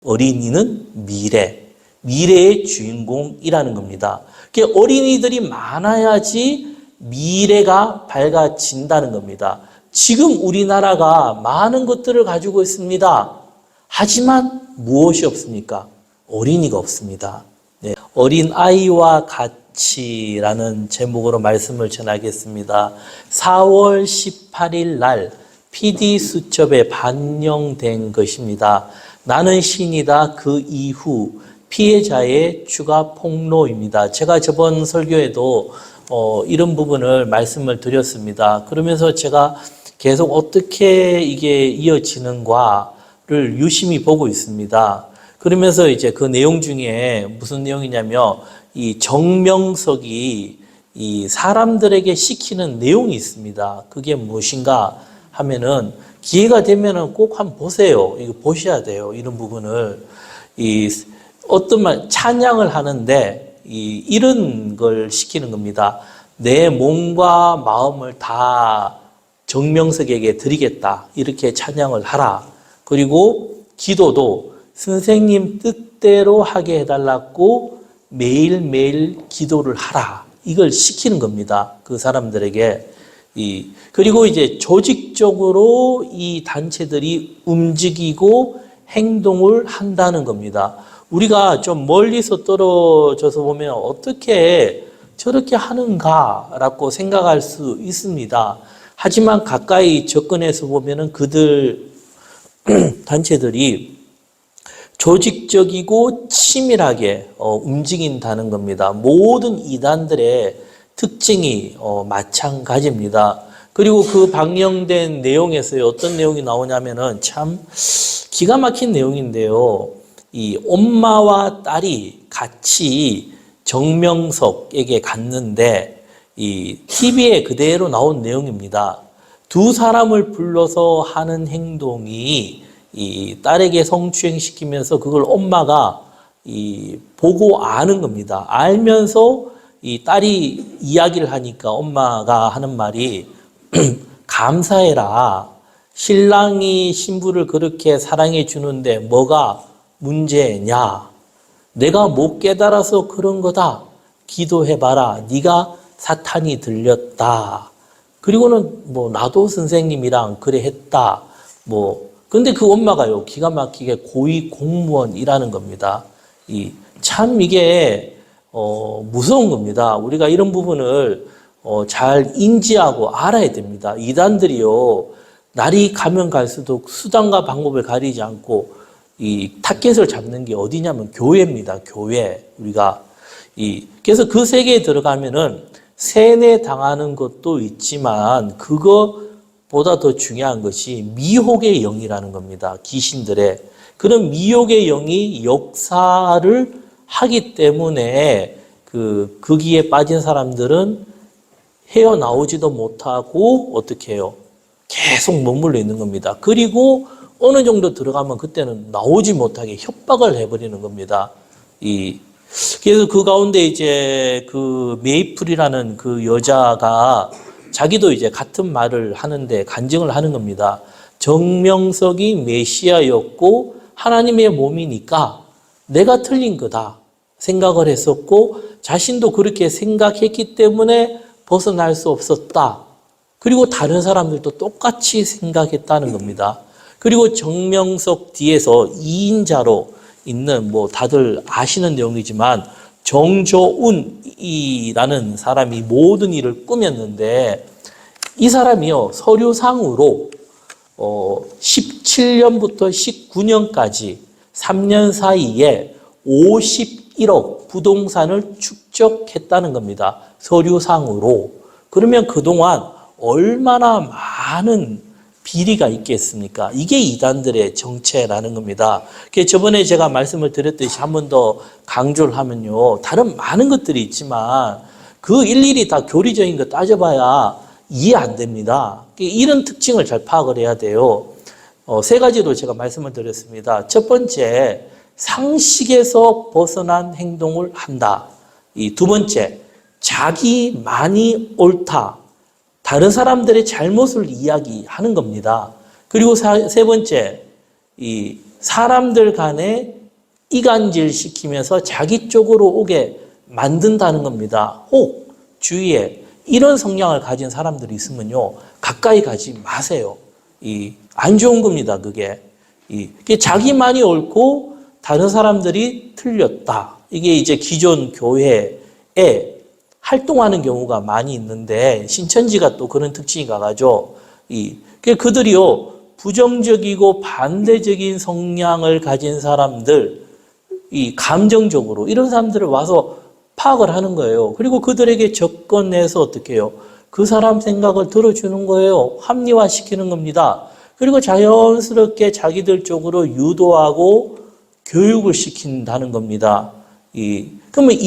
어린이는 미래의 주인공이라는 겁니다. 어린이들이 많아야지 미래가 밝아진다는 겁니다. 지금 우리나라가 많은 것들을 가지고 있습니다. 하지만 무엇이 없습니까? 어린이가 없습니다. 네, 어린아이와 같이라는 제목으로 말씀을 전하겠습니다. 4월 18일 날 PD수첩에 반영된 것입니다. 나는 신이다. 그 이후 피해자의 추가 폭로입니다. 제가 저번 설교에도 이런 부분을 말씀을 드렸습니다. 그러면서 제가 계속 어떻게 이게 이어지는가를 유심히 보고 있습니다. 그러면서 이제 그 내용 중에 무슨 내용이냐면 이 정명석이 이 사람들에게 시키는 내용이 있습니다. 그게 무엇인가 하면은 기회가 되면은 꼭 한번 보세요. 이거 보셔야 돼요. 이런 부분을 어떤 말 찬양을 하는데 이런 걸 시키는 겁니다. 내 몸과 마음을 다 정명석에게 드리겠다. 이렇게 찬양을 하라. 그리고 기도도 선생님 뜻대로 하게 해달라고 매일매일 기도를 하라. 이걸 시키는 겁니다. 그 사람들에게. 그리고 이제 조직적으로 이 단체들이 움직이고 행동을 한다는 겁니다. 우리가 좀 멀리서 떨어져서 보면 어떻게 저렇게 하는가라고 생각할 수 있습니다. 하지만 가까이 접근해서 보면은 그들 단체들이 조직적이고 치밀하게 움직인다는 겁니다. 모든 이단들의 특징이 마찬가지입니다. 그리고 그 방영된 내용에서 어떤 내용이 나오냐면은 참 기가 막힌 내용인데요. 이 엄마와 딸이 같이 정명석에게 갔는데 이 TV에 그대로 나온 내용입니다. 두 사람을 불러서 하는 행동이 이 딸에게 성추행시키면서 그걸 엄마가 보고 아는 겁니다. 알면서 이 딸이 이야기를 하니까 엄마가 하는 말이 감사해라. 신랑이 신부를 그렇게 사랑해 주는데 뭐가 문제냐? 내가 못 깨달아서 그런 거다. 기도해봐라. 네가 사탄이 들렸다. 그리고는 뭐 나도 선생님이랑 그래 했다. 근데 그 엄마가요, 기가 막히게 고위 공무원이라는 겁니다. 참 이게 무서운 겁니다. 우리가 이런 부분을 잘 인지하고 알아야 됩니다. 이단들이요, 날이 가면 갈수록 수단과 방법을 가리지 않고 이 타겟을 잡는 게 어디냐면 교회입니다. 교회. 우리가 그래서 그 세계에 들어가면은 세뇌 당하는 것도 있지만 그거보다 더 중요한 것이 미혹의 영이라는 겁니다. 귀신들의. 그런 미혹의 영이 역사를 하기 때문에 거기에 빠진 사람들은 헤어나오지도 못하고 어떻게 해요? 계속 머물러 있는 겁니다. 그리고 어느 정도 들어가면 그때는 나오지 못하게 협박을 해버리는 겁니다. 그래서 그 가운데 이제 그 메이플이라는 그 여자가 자기도 이제 같은 말을 하는데 간증을 하는 겁니다. 정명석이 메시아였고 하나님의 몸이니까 내가 틀린 거다 생각을 했었고 자신도 그렇게 생각했기 때문에 벗어날 수 없었다. 그리고 다른 사람들도 똑같이 생각했다는 겁니다. 그리고 정명석 뒤에서 2인자로 있는 다들 아시는 내용이지만 정조운이라는 사람이 모든 일을 꾸몄는데 이 사람이요 서류상으로 17년부터 19년까지 3년 사이에 51억 부동산을 축적했다는 겁니다. 서류상으로. 그러면 그동안 얼마나 많은 비리가 있겠습니까? 이게 이단들의 정체라는 겁니다. 저번에 제가 말씀을 드렸듯이 한 번 더 강조를 하면요. 다른 많은 것들이 있지만 그 일일이 다 교리적인 거 따져봐야 이해 안 됩니다. 이런 특징을 잘 파악을 해야 돼요. 세 가지로 제가 말씀을 드렸습니다. 첫 번째, 상식에서 벗어난 행동을 한다. 두 번째, 자기만이 옳다. 다른 사람들의 잘못을 이야기하는 겁니다. 그리고 세 번째, 사람들 간에 이간질 시키면서 자기 쪽으로 오게 만든다는 겁니다. 혹 주위에 이런 성향을 가진 사람들이 있으면요, 가까이 가지 마세요. 안 좋은 겁니다, 그게. 자기만이 옳고 다른 사람들이 틀렸다. 이게 이제 기존 교회에 활동하는 경우가 많이 있는데, 신천지가 또 그런 특징이 강하죠. 그들이요, 부정적이고 반대적인 성향을 가진 사람들, 감정적으로 이런 사람들을 와서 파악을 하는 거예요. 그리고 그들에게 접근해서 어떻게 해요? 그 사람 생각을 들어주는 거예요. 합리화시키는 겁니다. 그리고 자연스럽게 자기들 쪽으로 유도하고 교육을 시킨다는 겁니다. 그러면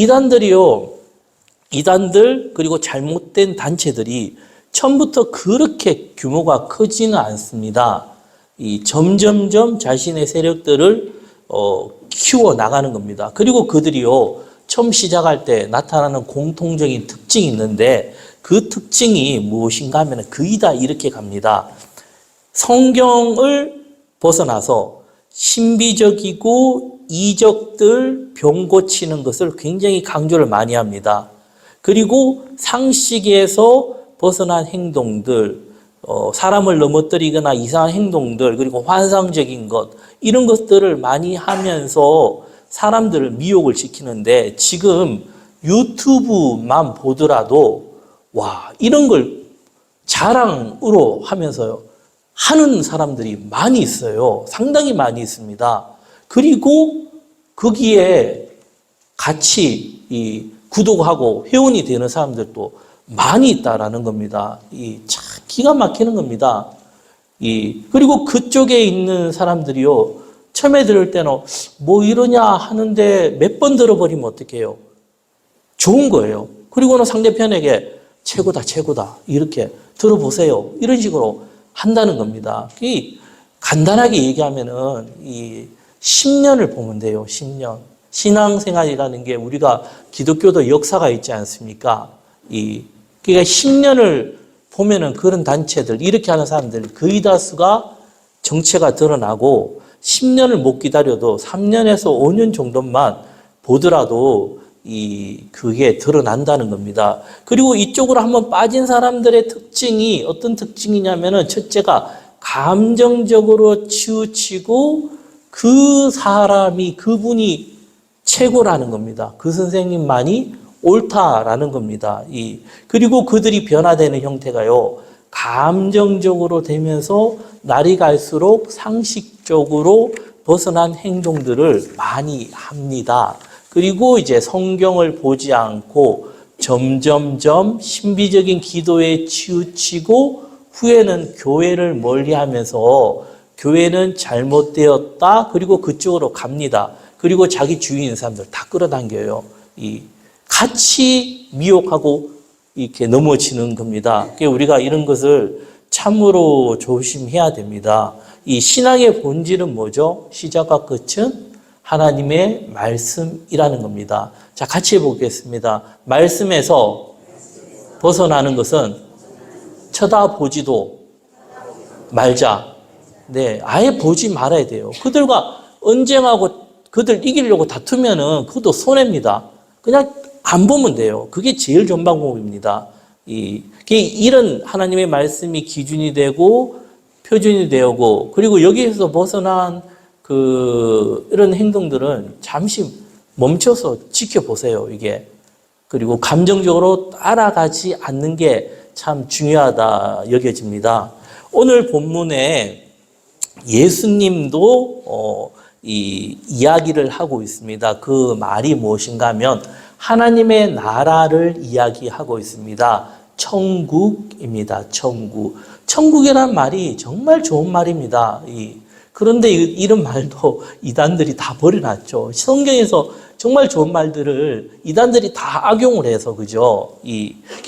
이단들 그리고 잘못된 단체들이 처음부터 그렇게 규모가 크지는 않습니다. 점점점 자신의 세력들을 키워 나가는 겁니다. 그리고 그들이요, 처음 시작할 때 나타나는 공통적인 특징이 있는데, 그 특징이 무엇인가 하면 거의 다 이렇게 갑니다. 성경을 벗어나서 신비적이고 이적들 병 고치는 것을 굉장히 강조를 많이 합니다. 그리고 상식에서 벗어난 행동들, 사람을 넘어뜨리거나 이상한 행동들, 그리고 환상적인 것, 이런 것들을 많이 하면서 사람들을 미혹을 시키는데, 지금 유튜브만 보더라도 와, 이런 걸 자랑으로 하면서요, 하는 사람들이 많이 있어요. 상당히 많이 있습니다. 그리고 거기에 같이 구독하고 회원이 되는 사람들도 많이 있다라는 겁니다. 참 기가 막히는 겁니다. 그리고 그쪽에 있는 사람들이요, 처음에 들을 때는 뭐 이러냐 하는데 몇 번 들어버리면 어떡해요? 좋은 거예요. 그리고는 상대편에게 최고다, 최고다, 이렇게 들어보세요, 이런 식으로 한다는 겁니다. 간단하게 얘기하면은 10년을 보면 돼요. 10년. 신앙생활이라는 게 우리가 기독교도 역사가 있지 않습니까? 그러니까 10년을 보면은 그런 단체들, 이렇게 하는 사람들 거의 다수가 정체가 드러나고, 10년을 못 기다려도 3년에서 5년 정도만 보더라도 그게 드러난다는 겁니다. 그리고 이쪽으로 한번 빠진 사람들의 특징이 어떤 특징이냐면은, 첫째가 감정적으로 치우치고 그 사람이, 그분이 최고라는 겁니다. 그 선생님만이 옳다라는 겁니다. 그리고 그들이 변화되는 형태가요, 감정적으로 되면서 날이 갈수록 상식적으로 벗어난 행동들을 많이 합니다. 그리고 이제 성경을 보지 않고 점점점 신비적인 기도에 치우치고, 후에는 교회를 멀리하면서 교회는 잘못되었다, 그리고 그쪽으로 갑니다. 그리고 자기 주위에 있는 사람들 다 끌어당겨요. 같이 미혹하고 이렇게 넘어지는 겁니다. 우리가 이런 것을 참으로 조심해야 됩니다. 이 신앙의 본질은 뭐죠? 시작과 끝은 하나님의 말씀이라는 겁니다. 자, 같이 해보겠습니다. 말씀에서 벗어나는 것은 쳐다보지도 말자. 네, 아예 보지 말아야 돼요. 그들과 언쟁하고 그들 이기려고 다투면은 그것도 손해입니다. 그냥 안 보면 돼요. 그게 제일 좋은 방법입니다. 이런 하나님의 말씀이 기준이 되고 표준이 되고, 그리고 여기에서 벗어난 이런 행동들은 잠시 멈춰서 지켜보세요, 이게. 그리고 감정적으로 따라가지 않는 게 참 중요하다 여겨집니다. 오늘 본문에 예수님도 이야기를 하고 있습니다. 그 말이 무엇인가 하면 하나님의 나라를 이야기하고 있습니다. 천국입니다. 천국. 천국이란 말이 정말 좋은 말입니다. 그런데 이런 말도 이단들이 다 버려놨죠. 성경에서 정말 좋은 말들을 이단들이 다 악용을 해서, 그죠?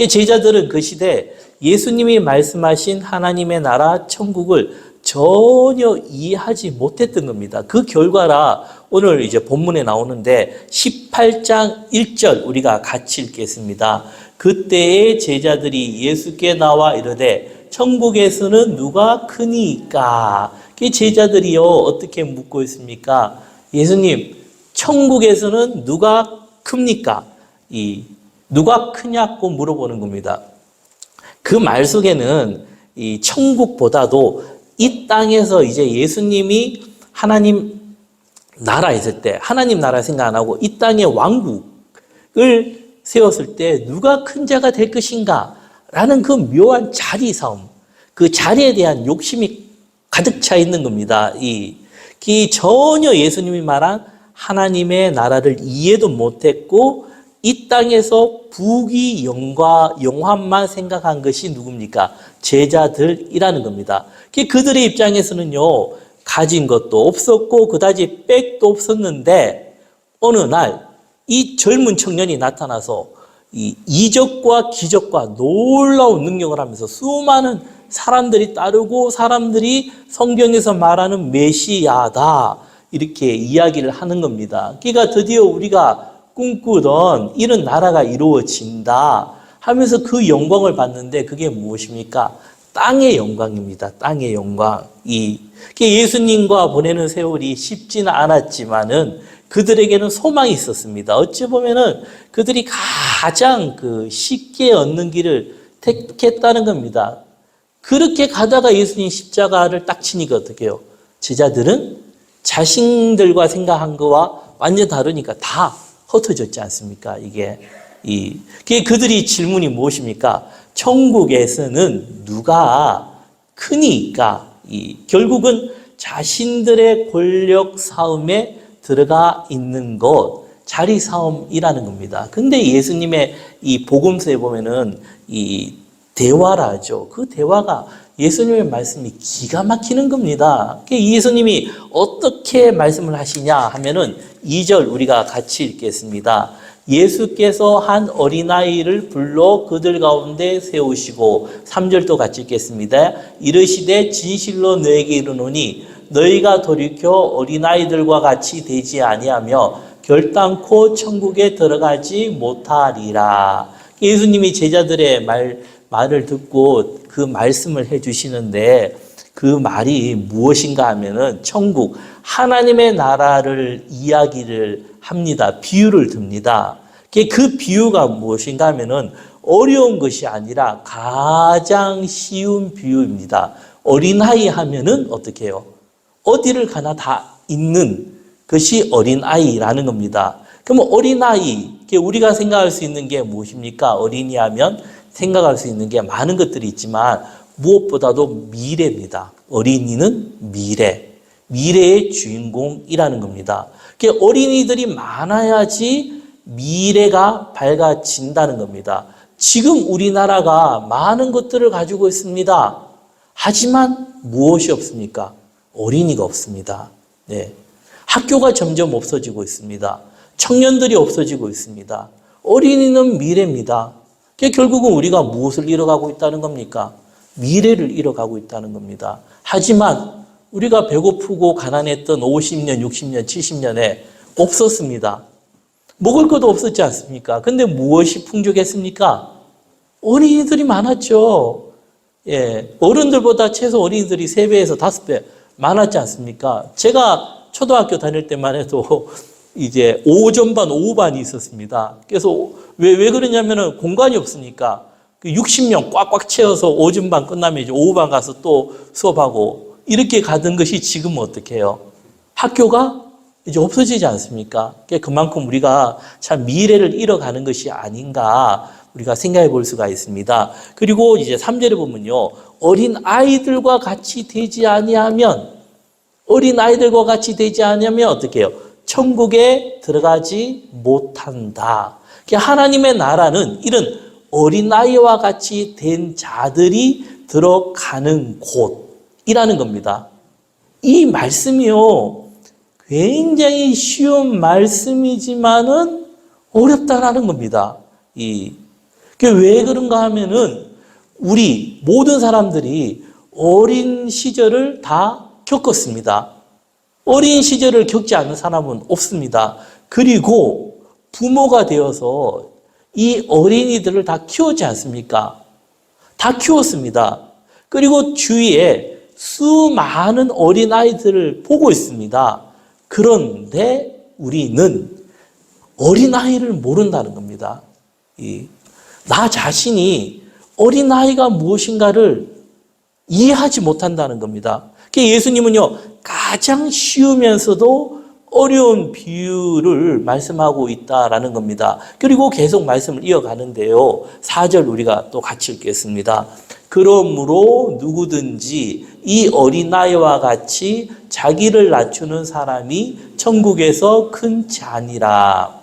제자들은 그 시대 예수님이 말씀하신 하나님의 나라 천국을 전혀 이해하지 못했던 겁니다. 그 결과라 오늘 이제 본문에 나오는데 18장 1절 우리가 같이 읽겠습니다. 그때의 제자들이 예수께 나와 이르되 천국에서는 누가 크니까? 그 제자들이요, 어떻게 묻고 있습니까? 예수님, 천국에서는 누가 큽니까? 누가 크냐고 물어보는 겁니다. 그 말 속에는 이 천국보다도 이 땅에서 이제 예수님이 하나님 나라에 있을 때, 하나님 나라 생각 안 하고 이 땅의 왕국을 세웠을 때 누가 큰 자가 될 것인가? 라는 그 묘한 자리 싸움, 그 자리에 대한 욕심이 가득 차 있는 겁니다. 이 전혀 예수님이 말한 하나님의 나라를 이해도 못했고 이 땅에서 부귀 영화만 생각한 것이 누굽니까? 제자들이라는 겁니다. 그들의 입장에서는요, 가진 것도 없었고 그다지 백도 없었는데 어느 날 이 젊은 청년이 나타나서 이 이적과 기적과 놀라운 능력을 하면서 수많은 사람들이 따르고 사람들이 성경에서 말하는 메시아다 이렇게 이야기를 하는 겁니다. 그러니까 드디어 우리가 꿈꾸던 이런 나라가 이루어진다 하면서 그 영광을 받는데 그게 무엇입니까? 땅의 영광입니다. 땅의 영광. 예수님과 보내는 세월이 쉽지는 않았지만은 그들에게는 소망이 있었습니다. 어찌 보면은 그들이 가장 쉽게 얻는 길을 택했다는 겁니다. 그렇게 가다가 예수님 십자가를 딱 치니까 어떻게 해요? 제자들은 자신들과 생각한 거와 완전 다르니까 다 흩어졌지 않습니까? 그들이 질문이 무엇입니까? 천국에서는 누가 크니까? 결국은 자신들의 권력 싸움에 들어가 있는 것, 자리 싸움이라는 겁니다. 근데 예수님의 이 복음서에 보면은 이 대화라죠. 그 대화가 예수님의 말씀이 기가 막히는 겁니다. 예수님이 어떻게 말씀을 하시냐 하면은 2절 우리가 같이 읽겠습니다. 예수께서 한 어린아이를 불러 그들 가운데 세우시고 3절도 같이 읽겠습니다. 이르시되 진실로 너에게 이르노니 너희가 돌이켜 어린아이들과 같이 되지 아니하며 결단코 천국에 들어가지 못하리라. 예수님이 제자들의 말을 듣고 그 말씀을 해주시는데 그 말이 무엇인가 하면은 천국, 하나님의 나라를 이야기를 합니다. 비유를 듭니다. 그 비유가 무엇인가 하면은 어려운 것이 아니라 가장 쉬운 비유입니다. 어린아이 하면은 어떻게 해요? 어디를 가나 다 있는 것이 어린아이라는 겁니다. 그러면 어린아이, 우리가 생각할 수 있는 게 무엇입니까? 어린이 하면 생각할 수 있는 게 많은 것들이 있지만 무엇보다도 미래입니다. 어린이는 미래의 주인공이라는 겁니다. 어린이들이 많아야지 미래가 밝아진다는 겁니다. 지금 우리나라가 많은 것들을 가지고 있습니다. 하지만 무엇이 없습니까? 어린이가 없습니다. 네. 학교가 점점 없어지고 있습니다. 청년들이 없어지고 있습니다. 어린이는 미래입니다. 결국은 우리가 무엇을 잃어가고 있다는 겁니까? 미래를 잃어가고 있다는 겁니다. 하지만 우리가 배고프고 가난했던 50년, 60년, 70년에 없었습니다. 먹을 것도 없었지 않습니까? 근데 무엇이 풍족했습니까? 어린이들이 많았죠. 어른들보다 최소 어린이들이 3배에서 5배 많았지 않습니까? 제가 초등학교 다닐 때만 해도 이제 오전반, 오후반이 있었습니다. 그래서 왜 그러냐면은 공간이 없으니까 60명 꽉꽉 채워서 오전반 끝나면 이제 오후반 가서 또 수업하고 이렇게 가던 것이 지금은 어떻게 해요? 학교가 이제 없어지지 않습니까? 그만큼 우리가 참 미래를 잃어가는 것이 아닌가 우리가 생각해 볼 수가 있습니다. 그리고 이제 3절에 보면요. 어린 아이들과 같이 되지 아니하면 어떻게 해요? 천국에 들어가지 못한다. 하나님의 나라는 이런 어린아이와 같이 된 자들이 들어가는 곳이라는 겁니다. 이 말씀이요. 굉장히 쉬운 말씀이지만은 어렵다라는 겁니다. 왜 그런가 하면은 우리 모든 사람들이 어린 시절을 다 겪었습니다. 어린 시절을 겪지 않는 사람은 없습니다. 그리고 부모가 되어서 이 어린이들을 다 키웠지 않습니까? 다 키웠습니다. 그리고 주위에 수많은 어린아이들을 보고 있습니다. 그런데 우리는 어린아이를 모른다는 겁니다. 나 자신이 어린아이가 무엇인가를 이해하지 못한다는 겁니다. 예수님은요, 가장 쉬우면서도 어려운 비유를 말씀하고 있다라는 겁니다. 그리고 계속 말씀을 이어가는데요. 4절 우리가 또 같이 읽겠습니다. 그러므로 누구든지 이 어린아이와 같이 자기를 낮추는 사람이 천국에서 큰 자니라.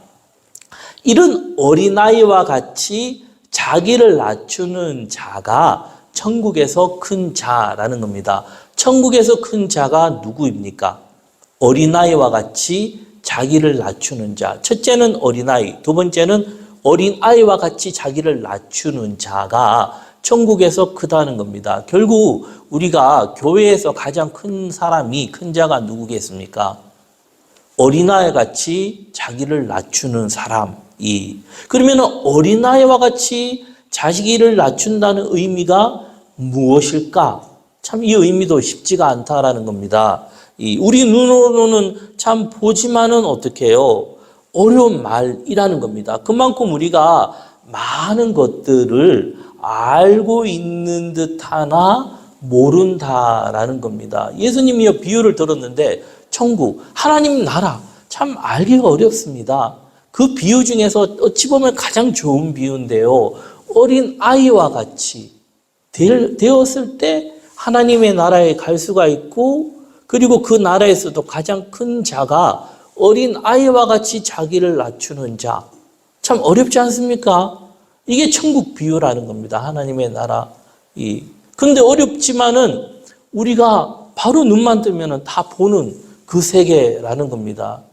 이런 어린아이와 같이 자기를 낮추는 자가 천국에서 큰 자라는 겁니다. 천국에서 큰 자가 누구입니까? 어린아이와 같이 자기를 낮추는 자. 첫째는 어린아이, 두 번째는 어린아이와 같이 자기를 낮추는 자가 천국에서 크다는 겁니다. 결국 우리가 교회에서 가장 큰 사람이, 큰 자가 누구겠습니까? 어린아이 같이 자기를 낮추는 사람이. 그러면 어린아이와 같이 자기를 낮춘다는 의미가 무엇일까? 참 이 의미도 쉽지가 않다라는 겁니다. 우리 눈으로는 참 보지만은 어떻게 해요? 어려운 말이라는 겁니다. 그만큼 우리가 많은 것들을 알고 있는 듯하나 모른다라는 겁니다. 예수님이 비유를 들었는데 천국, 하나님 나라 참 알기가 어렵습니다. 그 비유 중에서 어찌 보면 가장 좋은 비유인데요. 어린 아이와 같이 되었을 때 하나님의 나라에 갈 수가 있고, 그리고 그 나라에서도 가장 큰 자가 어린 아이와 같이 자기를 낮추는 자. 참 어렵지 않습니까? 이게 천국 비유라는 겁니다. 하나님의 나라. 근데 어렵지만은 우리가 바로 눈만 뜨면은 다 보는 그 세계라는 겁니다.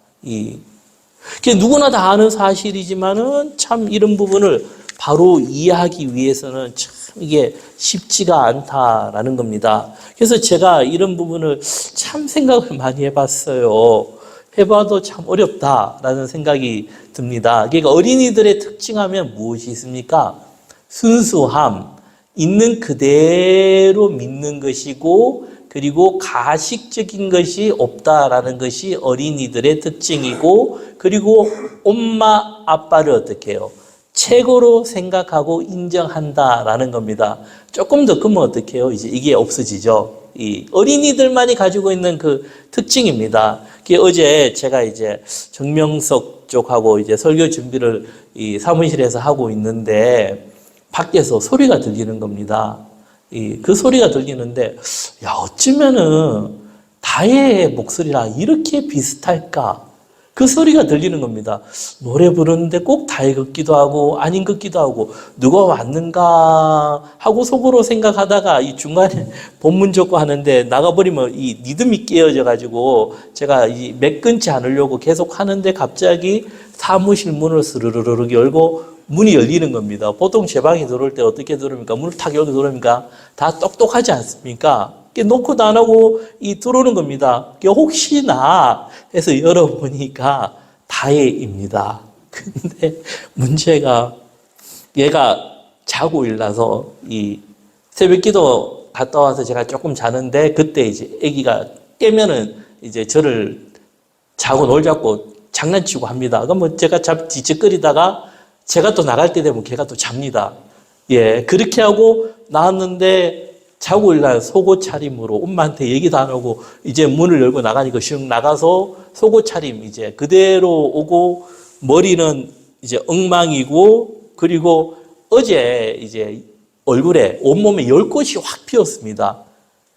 누구나 다 아는 사실이지만은 참 이런 부분을 바로 이해하기 위해서는 참 이게 쉽지가 않다라는 겁니다. 그래서 제가 이런 부분을 참 생각을 많이 해봤어요. 해봐도 참 어렵다라는 생각이 듭니다. 그러니까 어린이들의 특징하면 무엇이 있습니까? 순수함, 있는 그대로 믿는 것이고, 그리고 가식적인 것이 없다라는 것이 어린이들의 특징이고, 그리고 엄마 아빠를 어떻게 해요? 최고로 생각하고 인정한다라는 겁니다. 조금 더 크면 어떻게 해요? 이제 이게 없어지죠. 이 어린이들만이 가지고 있는 그 특징입니다. 어제 제가 이제 정명석 쪽하고 이제 설교 준비를 이 사무실에서 하고 있는데 밖에서 소리가 들리는 겁니다. 그 소리가 들리는데, 야, 어쩌면은 다혜의 목소리랑 이렇게 비슷할까? 그 소리가 들리는 겁니다. 노래 부르는데 꼭 다혜 같기도 하고 아닌 같기도 하고 누가 왔는가 하고 속으로 생각하다가 이 중간에 본문 적고 하는데 나가버리면 이 리듬이 깨어져 가지고 제가 이 매끈치 않으려고 계속 하는데 갑자기 사무실 문을 스르르르 열고 문이 열리는 겁니다. 보통 제 방에 들어올 때 어떻게 들어옵니까? 문을 탁 열고 들어옵니까? 다 똑똑하지 않습니까? 놓고도 안 하고 들어오는 겁니다. 혹시나 해서 열어보니까 다혜입니다. 근데 문제가 얘가 자고 일어나서 이 새벽 기도 갔다 와서 제가 조금 자는데 그때 이제 아기가 깨면은 이제 저를 자고 놀자고 장난치고 합니다. 그럼 제가 뒤척거리다가 제가 또 나갈 때 되면 걔가 또 잡니다. 예, 그렇게 하고 나왔는데 자고 일어나 속옷 차림으로 엄마한테 얘기도 안 하고 이제 문을 열고 나가니까 슉 나가서 속옷 차림 이제 그대로 오고 머리는 이제 엉망이고 그리고 어제 이제 얼굴에 온몸에 열꽃이 확 피었습니다.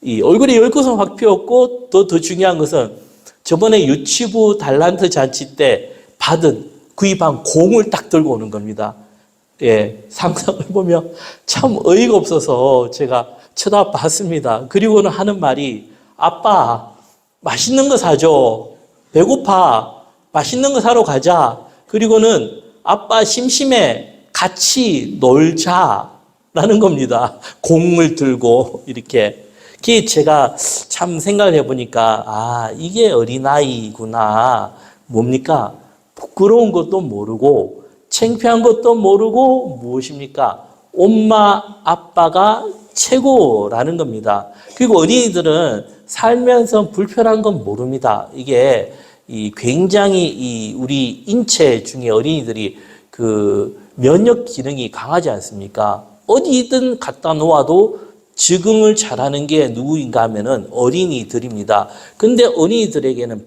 이 얼굴에 열꽃은 확 피었고 더 중요한 것은 저번에 유치부 달란트 잔치 때 받은 구입한 공을 딱 들고 오는 겁니다. 예, 상상을 보면 참 어이가 없어서 제가 쳐다봤습니다. 그리고는 하는 말이 아빠 맛있는 거 사줘. 배고파. 맛있는 거 사러 가자. 그리고는 아빠 심심해. 같이 놀자라는 겁니다. 공을 들고 이렇게. 제가 참 생각을 해보니까 이게 어린아이구나. 뭡니까? 부끄러운 것도 모르고 창피한 것도 모르고 무엇입니까? 엄마 아빠가 최고라는 겁니다. 그리고 어린이들은 살면서 불편한 건 모릅니다. 이게 굉장히 우리 인체 중에 어린이들이 그 면역 기능이 강하지 않습니까? 어디든 갖다 놓아도 적응을 잘하는 게 누구인가 하면은 어린이들입니다. 근데 어린이들에게는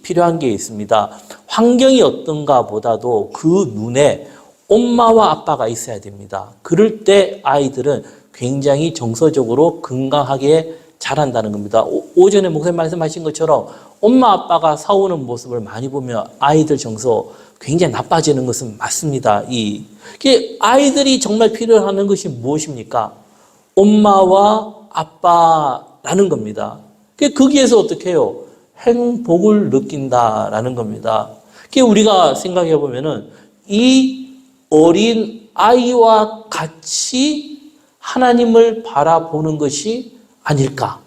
필요한 게 있습니다. 환경이 어떤가 보다도 그 눈에 엄마와 아빠가 있어야 됩니다. 그럴 때 아이들은 굉장히 정서적으로 건강하게 자란다는 겁니다. 오전에 목사님 말씀하신 것처럼 엄마 아빠가 싸우는 모습을 많이 보면 아이들 정서 굉장히 나빠지는 것은 맞습니다. 아이들이 정말 필요하는 것이 무엇입니까? 엄마와 아빠라는 겁니다. 거기에서 어떻게 해요? 행복을 느낀다라는 겁니다. 우리가 생각해 보면은 이 어린 아이와 같이 하나님을 바라보는 것이 아닐까?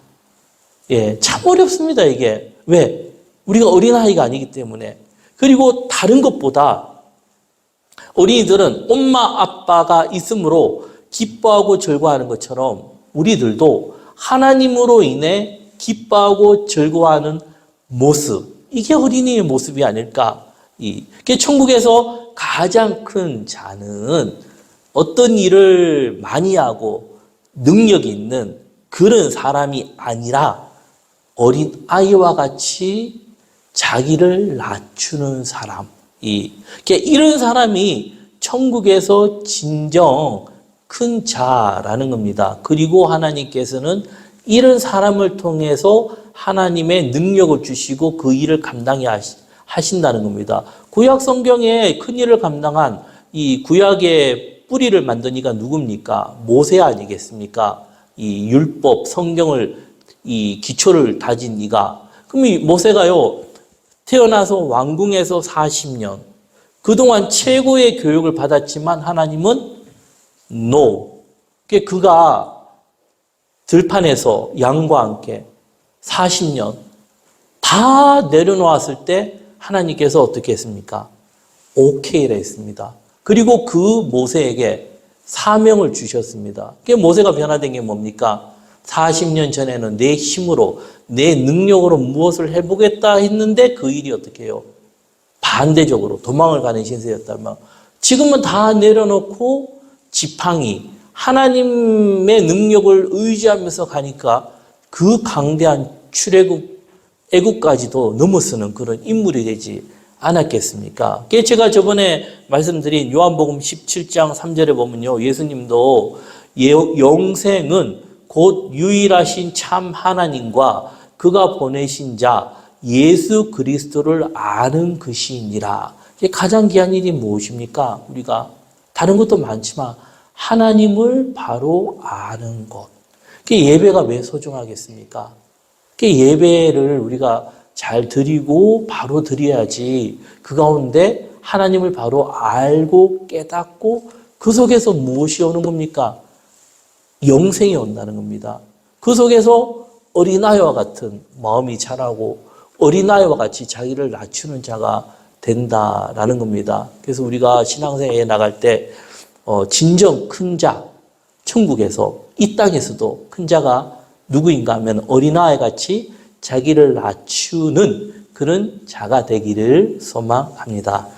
참 어렵습니다, 이게. 왜? 우리가 어린아이가 아니기 때문에. 그리고 다른 것보다 어린이들은 엄마, 아빠가 있으므로 기뻐하고 즐거워하는 것처럼 우리들도 하나님으로 인해 기뻐하고 즐거워하는 모습, 이게 어린이의 모습이 아닐까? 천국에서 가장 큰 자는 어떤 일을 많이 하고 능력이 있는 그런 사람이 아니라 어린 아이와 같이 자기를 낮추는 사람. 이런 사람이 천국에서 진정 큰 자라는 겁니다. 그리고 하나님께서는 이런 사람을 통해서 하나님의 능력을 주시고 그 일을 감당해 하신다는 겁니다. 구약 성경에 큰 일을 감당한 이 구약의 뿌리를 만든 이가 누굽니까? 모세 아니겠습니까? 이 율법, 성경을, 이 기초를 다진 이가. 그럼 이 모세가요, 태어나서 왕궁에서 40년, 그동안 최고의 교육을 받았지만 하나님은 no. 그가 들판에서 양과 함께 40년 다 내려놓았을 때 하나님께서 어떻게 했습니까? 오케이라 했습니다. 그리고 그 모세에게 사명을 주셨습니다. 모세가 변화된 게 뭡니까? 40년 전에는 내 힘으로, 내 능력으로 무엇을 해보겠다 했는데 그 일이 어떻게 해요? 반대적으로 도망을 가는 신세였다면 지금은 다 내려놓고 지팡이, 하나님의 능력을 의지하면서 가니까 그 강대한 출애굽, 애굽까지도 넘어서는 그런 인물이 되지 않았겠습니까? 제가 저번에 말씀드린 요한복음 17장 3절에 보면요, 예수님도 영생은 곧 유일하신 참 하나님과 그가 보내신 자 예수 그리스도를 아는 것이니라. 가장 귀한 일이 무엇입니까? 우리가 다른 것도 많지만 하나님을 바로 아는 것. 예배가 왜 소중하겠습니까? 예배를 우리가 잘 드리고 바로 드려야지 그 가운데 하나님을 바로 알고 깨닫고 그 속에서 무엇이 오는 겁니까? 영생이 온다는 겁니다. 그 속에서 어린아이와 같은 마음이 자라고 어린아이와 같이 자기를 낮추는 자가 된다라는 겁니다. 그래서 우리가 신앙생활에 나갈 때 진정 큰 자, 천국에서 이 땅에서도 큰 자가 누구인가 하면 어린아이 같이 자기를 낮추는 그런 자가 되기를 소망합니다.